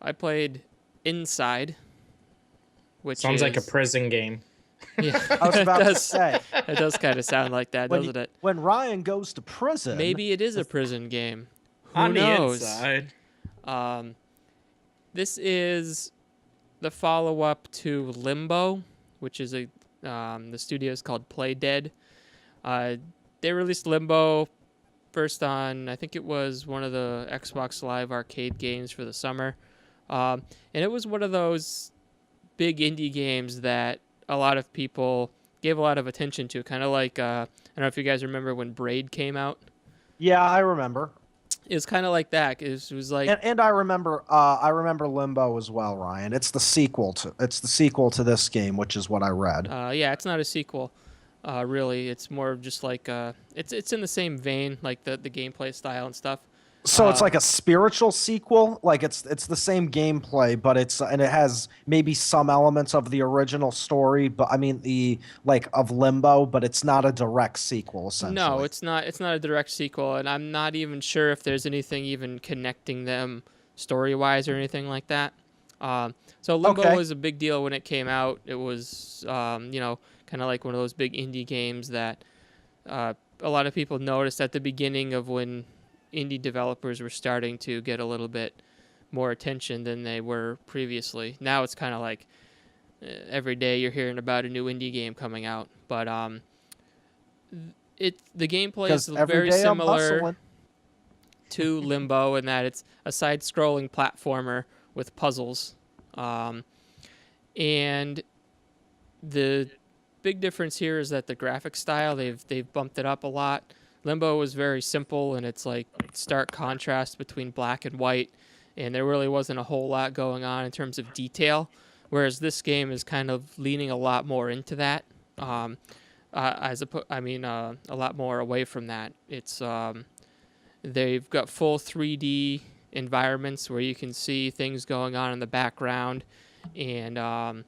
I played Inside, which Sounds like a is prison game. yeah, I was it about to does. say, It does kind of sound like that, when doesn't it? when Ryan goes to prison, Maybe it is a the prison game. Who On the knows? inside. Um, this is the follow-up to Limbo, which is the studio is called Playdead. Uh, they released Limbo first on, I think it was one of the Xbox Live Arcade games for the summer. And it was one of those big indie games that a lot of people gave a lot of attention to, kind of like, I don't know if you guys remember when Braid came out. yeah, I remember. It was kind of like that. It was like, And I remember Limbo as well, Ryan. It's the sequel to this game, which is what I read. yeah, it's not a sequel, really. It's more of just like, it's in the same vein, like the gameplay style and stuff. So it's Uh, like a spiritual sequel, like it's the same gameplay, but it has maybe some elements of the original story, but I mean the like of Limbo, but it's not a direct sequel No, essentially. it's not. It's not a direct sequel, and I'm not even sure if there's anything even connecting them story-wise or anything like that. So Limbo Okay. was a big deal when it came out. It was, kind of like one of those big indie games that a lot of people noticed at the beginning of when indie developers were starting to get a little bit more attention than they were previously. Now it's kind of like every day you're hearing about a new indie game coming out, but the gameplay is Because every very day I'm similar hustling. to Limbo in that it's a side-scrolling platformer with puzzles, and the big difference here is that the graphic style they've bumped it up a lot. Limbo was very simple, and it's like stark contrast between black and white, and there really wasn't a whole lot going on in terms of detail. Whereas this game is kind of leaning a lot more into that, a lot more away from that. It's they've got full 3D environments where you can see things going on in the background, and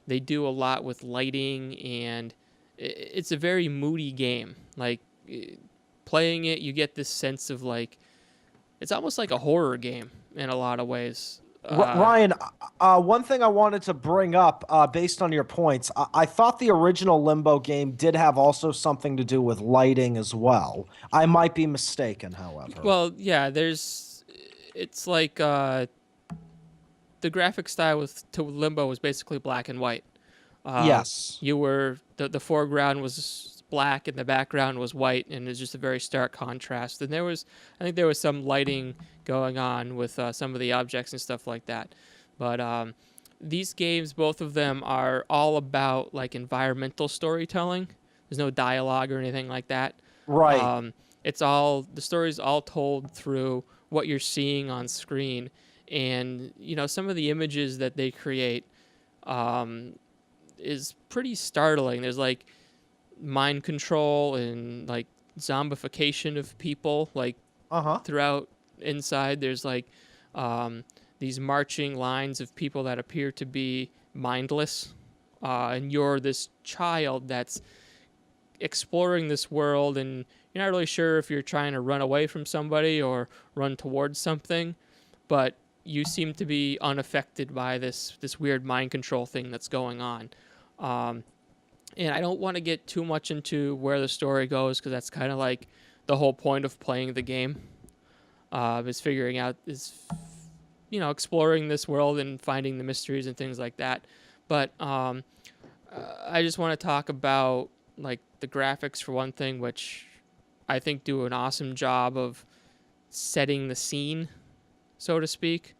they do a lot with lighting, and it's a very moody game. Like playing it, you get this sense of like it's almost like a horror game in a lot of ways. Ryan, one thing I wanted to bring up, based on your points, I thought the original Limbo game did have also something to do with lighting as well. I might be mistaken, however. Well, yeah, it's like the graphic style to Limbo was basically black and white. Yes. You were the foreground was black and the background was white, and it's just a very stark contrast. And I think there was some lighting going on with some of the objects and stuff like that. But these games, both of them, are all about like environmental storytelling. There's no dialogue or anything like that. Right. The story's all told through what you're seeing on screen, and some of the images that they create is pretty startling. There's like mind control and like zombification of people, like Uh-huh. throughout Inside. There's like these marching lines of people that appear to be mindless, and you're this child that's exploring this world, and you're not really sure if you're trying to run away from somebody or run towards something, but you seem to be unaffected by this weird mind control thing that's going on. And I don't want to get too much into where the story goes, because that's kind of like the whole point of playing the game, exploring this world and finding the mysteries and things like that. But I just want to talk about like the graphics for one thing, which I think do an awesome job of setting the scene, so to speak.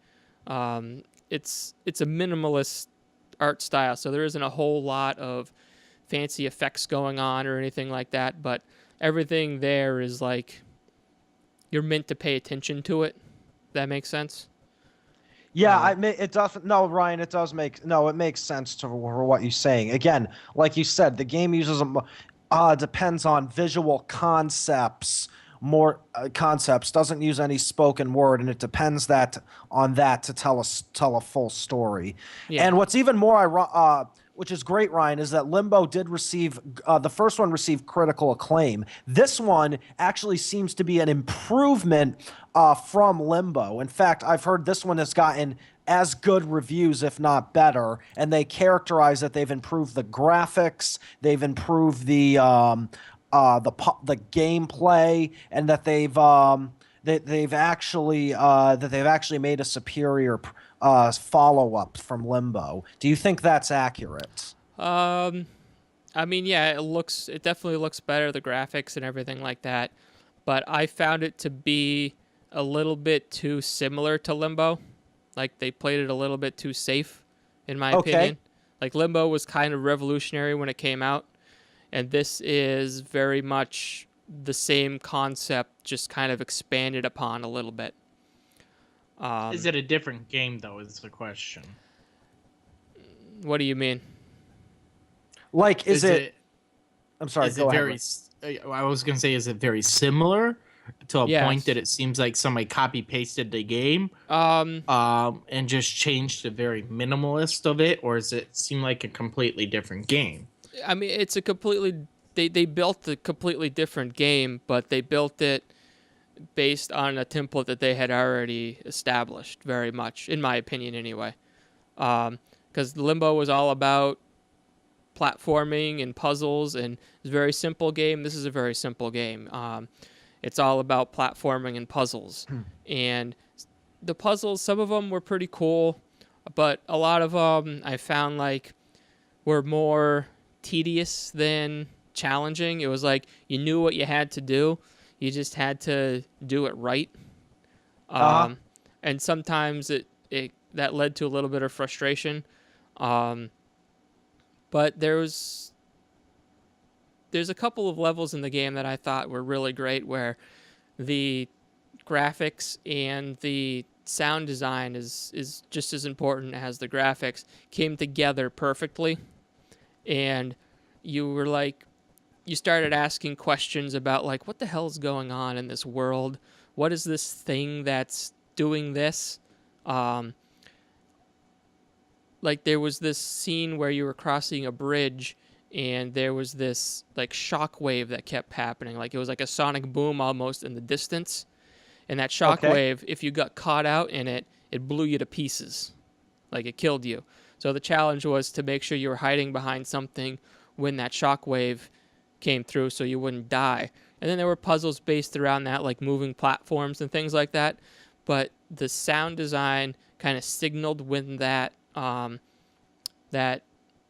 It's a minimalist art style, so there isn't a whole lot of fancy effects going on or anything like that, but everything there is like you're meant to pay attention to it. That makes sense. Yeah, Uh, it doesn't. No, Ryan, it makes sense for what you're saying. Again, like you said, the game uses depends on visual concepts. More concepts doesn't use any spoken word, and it depends on that to tell a full story. yeah, And what's even more which is great, Ryan, is that Limbo did receive the first one received critical acclaim. This one actually seems to be an improvement from Limbo. In fact, I've heard this one has gotten as good reviews, if not better, and they characterize that they've improved the graphics, they've improved the gameplay, and that they've actually made a superior follow up from Limbo. Do you think that's accurate? Um, I mean, yeah, it definitely looks better, the graphics and everything like that. But I found it to be a little bit too similar to Limbo. Like they played it a little bit too safe, in my Okay. opinion. Like Limbo was kind of revolutionary when it came out, and this is very much the same concept, just kind of expanded upon a little bit. Is Um, it a different game though? Is the question. what do you mean? Like, is Is it? it I'm sorry. is it Go ahead. very? I was gonna say, is it very similar to a point Yes. that it seems like somebody copy pasted the game, Um, and just changed the very minimalist of it, or does it seem like a completely different game? I mean, it's a completely they built a completely different game, but they built it based on a template that they had already established, very much, in my opinion, anyway. Because Limbo was all about platforming and puzzles, and it's a very simple game. This is a very simple game. It's all about platforming and puzzles, and the puzzles, some of them were pretty cool, but a lot of them I found like were more tedious than challenging. It was like you knew what you had to do, you just had to do it right. Uh huh. Um, and sometimes it that led to a little bit of frustration. Um, but there's a couple of levels in the game that I thought were really great where the graphics and the sound design is just as important as the graphics came together perfectly, and you were like you started asking questions about like what the hell is going on in this world, what is this thing that's doing this. um, like there was this scene where you were crossing a bridge and there was this like shock wave that kept happening, like it was like a sonic boom almost in the distance, and that shock Okay. wave, if you got caught out in it, it blew you to pieces, like it killed you. So the challenge was to make sure you were hiding behind something when that shock wave came through so you wouldn't die. And then there were puzzles based around that, like moving platforms and things like that. But the sound design kind of signaled when that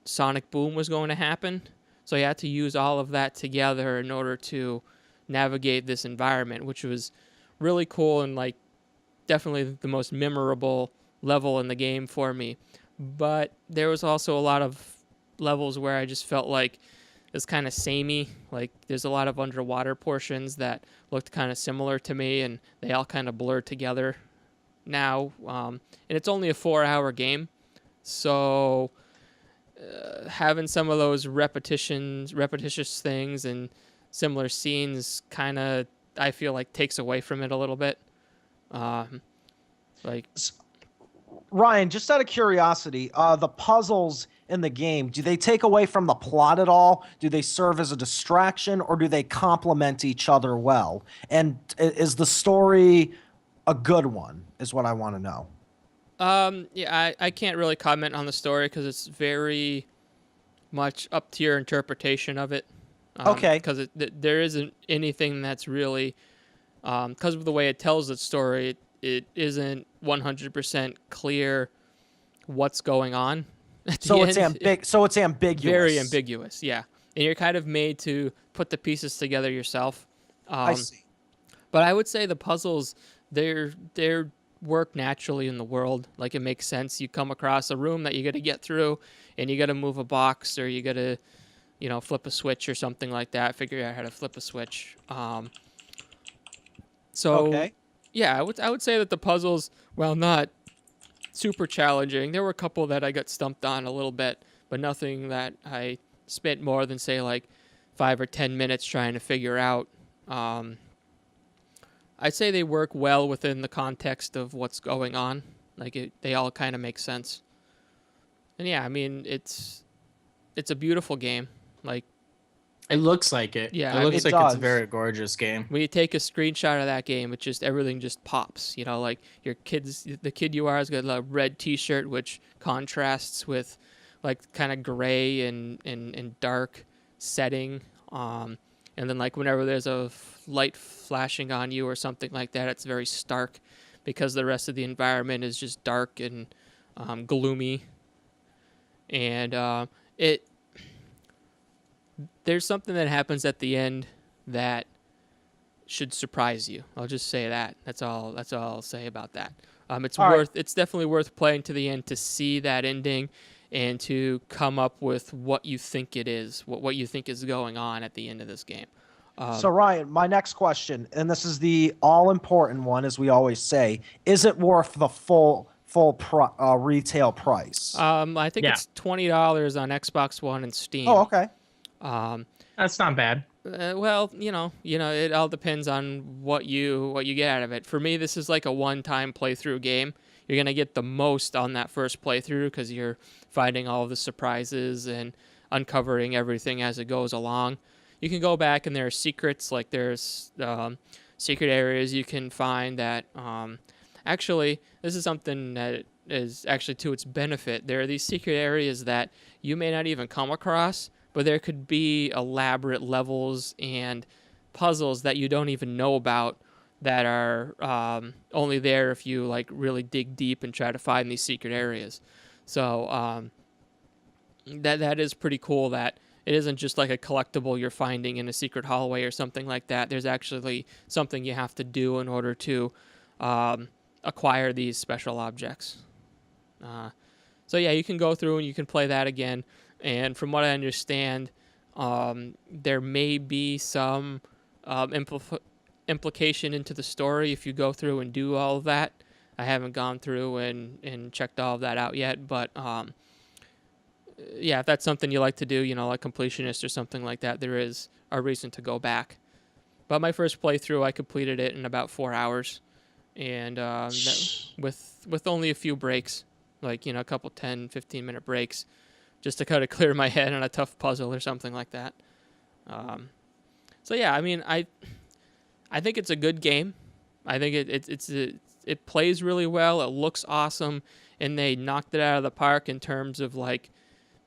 sonic boom was going to happen. So you had to use all of that together in order to navigate this environment, which was really cool and like definitely the most memorable level in the game for me. But there was also a lot of levels where I just felt like it's kind of samey. Like there's a lot of underwater portions that looked kind of similar to me, and they all kind of blurred together now. And it's only a 4-hour game, so having some of those repetitious things and similar scenes kind of, I feel like, takes away from it a little bit. Um, like, Ryan, just out of curiosity, the puzzles in the game, do they take away from the plot at all? Do they serve as a distraction, or do they complement each other well? And is the story a good one, is what I want to know. yeah, I can't really comment on the story because it's very much up to your interpretation of it. Okay. Because there isn't anything that's really, because of the way it tells its story, it isn't 100% clear what's going on at the So it's end. so it's ambiguous. Very ambiguous, yeah. And you're kind of made to put the pieces together yourself. I see. But I would say the puzzles, they're work naturally in the world. Like it makes sense. You come across a room that you got to get through, and you got to move a box, or you got to, flip a switch or something like that. Figure out how to flip a switch. So Okay. yeah, I would say that the puzzles, while not super challenging, there were a couple that I got stumped on a little bit, but nothing that I spent more than say like 5 or 10 minutes trying to figure out. I'd say they work well within the context of what's going on. Like they all kind of make sense. And yeah, I mean it's a beautiful game. Like It looks like it. Yeah, It I looks mean- like It it's a does. very gorgeous game. when you take a screenshot of that game, it just everything just pops. You know, like the kid you are has got a red T-shirt, which contrasts with like kind of gray and dark setting. And then like whenever there's a light flashing on you or something like that, it's very stark because the rest of the environment is just dark and gloomy. And there's something that happens at the end that should surprise you. I'll just say that. That's all I'll say about that. It's definitely worth playing to the end to see that ending and to come up with what you think it is, what you think is going on at the end of this game. So Ryan, my next question, and this is the all-important one, as we always say, is it worth the full retail price? I think Yeah. it's $20 on Xbox One and Steam. Oh, okay. That's not bad. Well, it all depends on what you get out of it. For me, this is like a one-time playthrough game. You're gonna get the most on that first playthrough because you're finding all of the surprises and uncovering everything as it goes along. You can go back and there are secrets, like there's secret areas you can find that. Actually, this is something that is actually to its benefit. There are these secret areas that you may not even come across, but there could be elaborate levels and puzzles that you don't even know about that are only there if you like really dig deep and try to find these secret areas. So that is pretty cool that it isn't just like a collectible you're finding in a secret hallway or something like that. There's actually something you have to do in order to acquire these special objects. So yeah, you can go through and you can play that again. And from what I understand, there may be some implication into the story if you go through and do all of that. I haven't gone through and checked all of that out yet, but yeah, if that's something you like to do, like completionist or something like that, there is a reason to go back. But my first playthrough, I completed it in about 4 hours, and with only a few breaks, like a couple 10, 15-minute breaks, just to kind of clear my head on a tough puzzle or something like that. So yeah, I mean, I think it's a good game. I think it plays really well. It looks awesome, and they knocked it out of the park in terms of like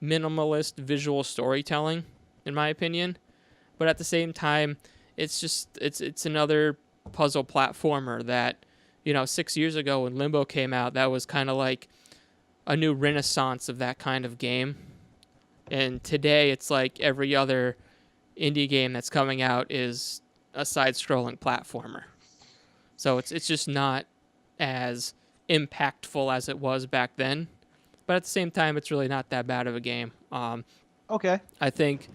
minimalist visual storytelling, in my opinion. But at the same time, it's another puzzle platformer that 6 years ago when Limbo came out, that was kind of like a new renaissance of that kind of game. And today it's like every other indie game that's coming out is a side-scrolling platformer. So it's just not as impactful as it was back then. But at the same time, it's really not that bad of a game. Okay. I think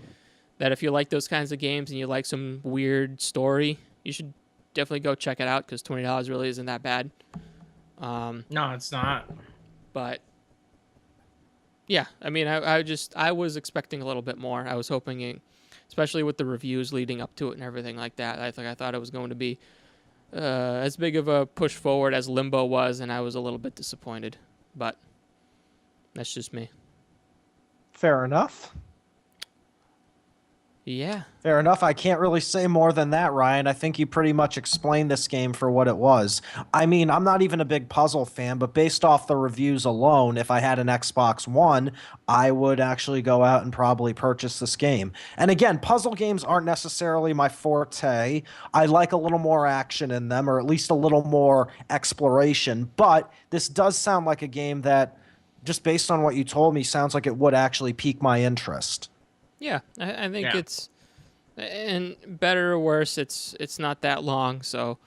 that if you like those kinds of games and you like some weird story, you should definitely go check it out because $20 really isn't that bad. No, it's not. But yeah, I mean, I was expecting a little bit more. I was hoping, especially with the reviews leading up to it and everything like that, I thought it was going to be as big of a push forward as Limbo was, and I was a little bit disappointed. But that's just me. Fair enough. Yeah. Fair enough. I can't really say more than that, Ryan. I think you pretty much explained this game for what it was. I mean, I'm not even a big puzzle fan, but based off the reviews alone, if I had an Xbox One, I would actually go out and probably purchase this game. And again, puzzle games aren't necessarily my forte. I like a little more action in them, or at least a little more exploration. But this does sound like a game that, just based on what you told me, sounds like it would actually pique my interest. Yeah, I think it's, and better or worse, it's not that long. So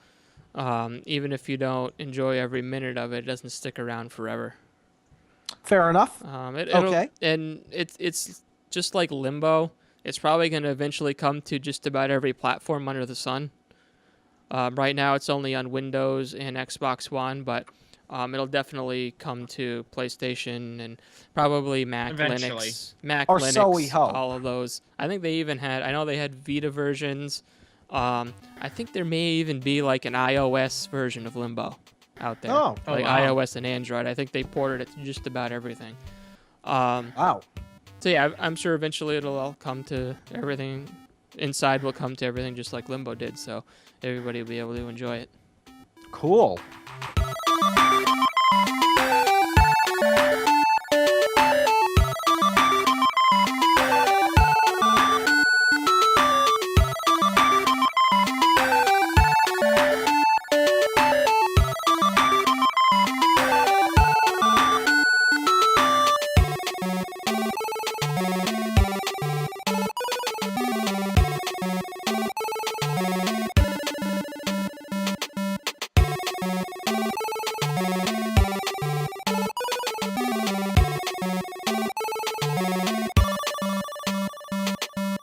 even if you don't enjoy every minute of it, it doesn't stick around forever. Fair enough. Okay. And it's just like Limbo. It's probably going to eventually come to just about every platform under the sun. Right now, it's only on Windows and Xbox One, but it'll definitely come to PlayStation and probably Mac, Eventually. Linux, Mac, Or Linux, so we hope. all of those. I think they even had, I know they had Vita versions. I think there may even be like an iOS version of Limbo out there. Oh, like wow. iOS and Android. I think they ported it to just about everything. Wow. So yeah, I'm sure eventually it'll all come to everything Inside will come to everything just like Limbo did, so everybody will be able to enjoy it. Cool.